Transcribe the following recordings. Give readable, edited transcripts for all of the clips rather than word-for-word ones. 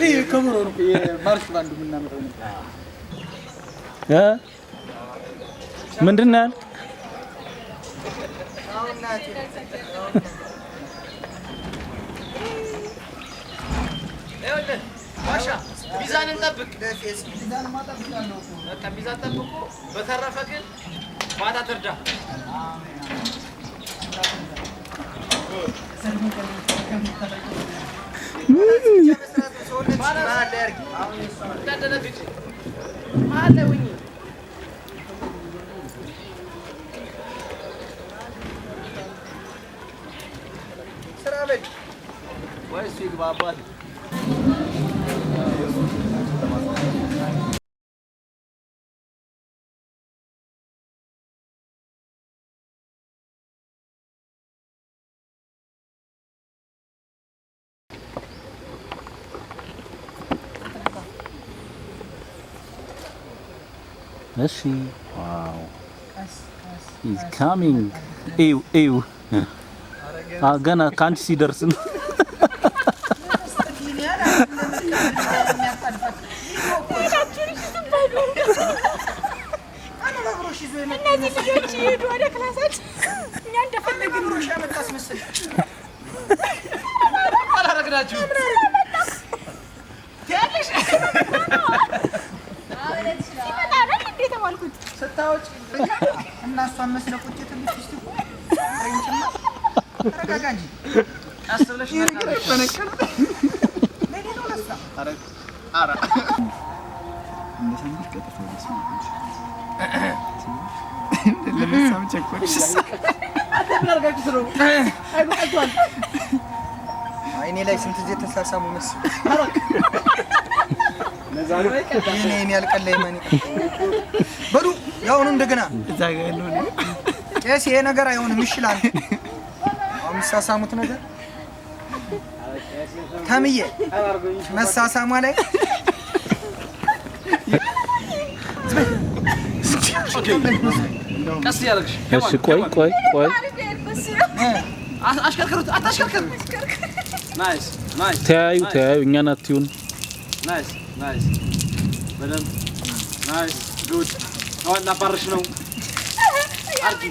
ايه كاميرا مارش باند ምናምን ምንድነው ማሻ ሚዛን እንጠብቅ ሚዛን ማጠብቃለሁ በቃ ሚዛን ጠብቁ በተረፈ ግን ማታ ትርዳ Let's see. Wow. He's coming. Ew. Gonna can't see Darson. ስታውጭ እና እሷን መስለቁት ትንሽ እስቲ ረንጭማ ተረጋጋ እንጂ አስብለሽ ነበር ለኔ ነው ለሳ አራ እንደሰምሽ ቀጥታ ለምሳም ቸኮልሽ አትብላርጋችሁ ስሩ አይቆጣቷል አይኔ ላይ ስንት ጊዜ ተሳሳሙ መስ ለዛሬ እኔ ያልቀለይ ማን በሉ ያው ነው እንደገና እዛ ጋር ያለው ነው ቄስ ይሄ ነገር አይሆንም ይሽላል አምሳሳሙት ነገር ታምዬ መሳሳማ ላይ ቀስ ያርግሽ እሺ ቆይ አሽከርከሩት አታሽከርከሩ ናይስ ተያዩ እኛን አትዩን ናይስ በደም ናይስ ጉድ አሁን ላባርሽ ነው አርጊ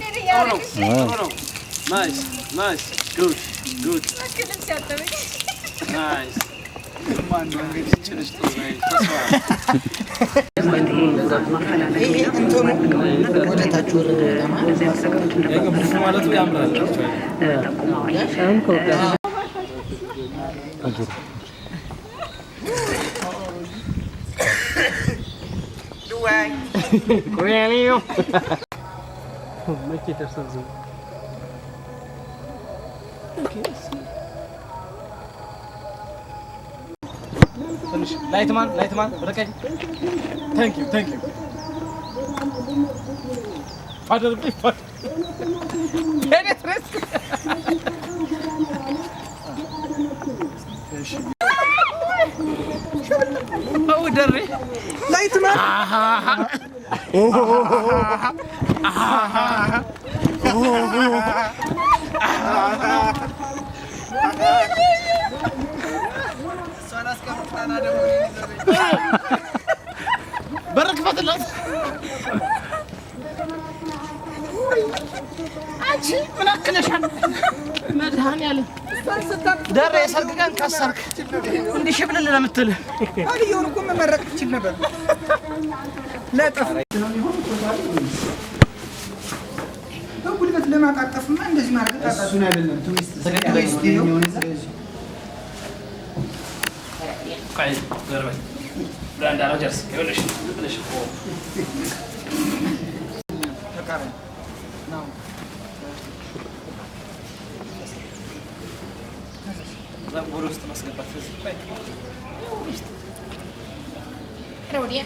ነው ናይስ ጉድ ለክልም ሲያጠበኝ ናይስ ማን ነው እንግዲህ ጭንሽ ተሳይ ተስፋ ይሄ እንትኑ ወደ ታች ወደ ማለቱ ያምራል Coelho. Como é que tá sozinho? Lightman, በረከኝ Thank you Father Penetrate Oh دري لايتمان برك فتلات አንቺ ምን አክለሻል መድሃን ያለ ደረ የሰርግቀን ካሰርክ እንዲህ ሽብልል ለምትል አልየውን እኮ መመረቅ ይችል ነበር ለጥፍ በጉልበት ለማቃጠፍማ እንደዚህ ማድረግ ታጣሱን አይደለም ቱሪስት የሆነ ስለዚህ ቆይ ዘርበይ ብራንዳ ሮጀርስ ይኸውልሽ ብለሽ እኮ ተቃረን ነው ዘንቦር ውስጥ ማስገባት እዚህ ቆይ ሮዲያ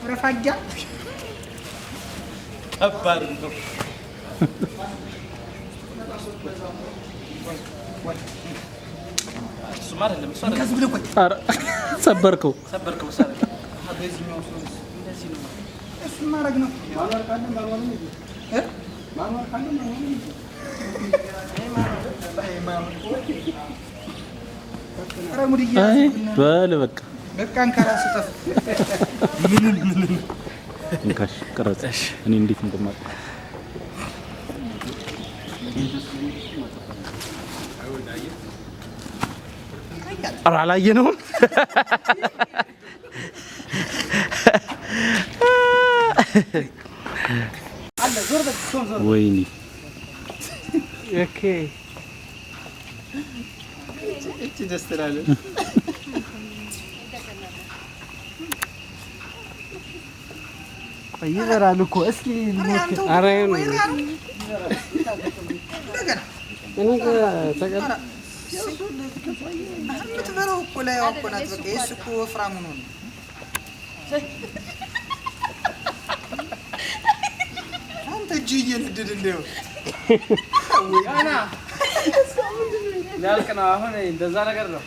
ረፋጃ ከባድ ነው እሱማ አይደለም እሱ ከዚህ ብለህ ቆይ ኧረ ሰበርከው ሰር እሱ ማድረግ ነው አይ በል በቃ እንከራስ ተፍ እንካሽ ቀረጽሽ እኔ እንዴት እንደማጣ አላየነውም አለ ዞር ዞር ወይኔ ኦኬ እቺ ደስ ትላለች ይበራል እኮ እስኪ አራዩን እንደ ተቀጣ ምትበረው እኮ ላይ አቆናት በቃ እሱ ወፍራም ነው አንተ እጅ እየነደደ እንደው ያና ያልከና አሁን እንደዛ ነገር ነው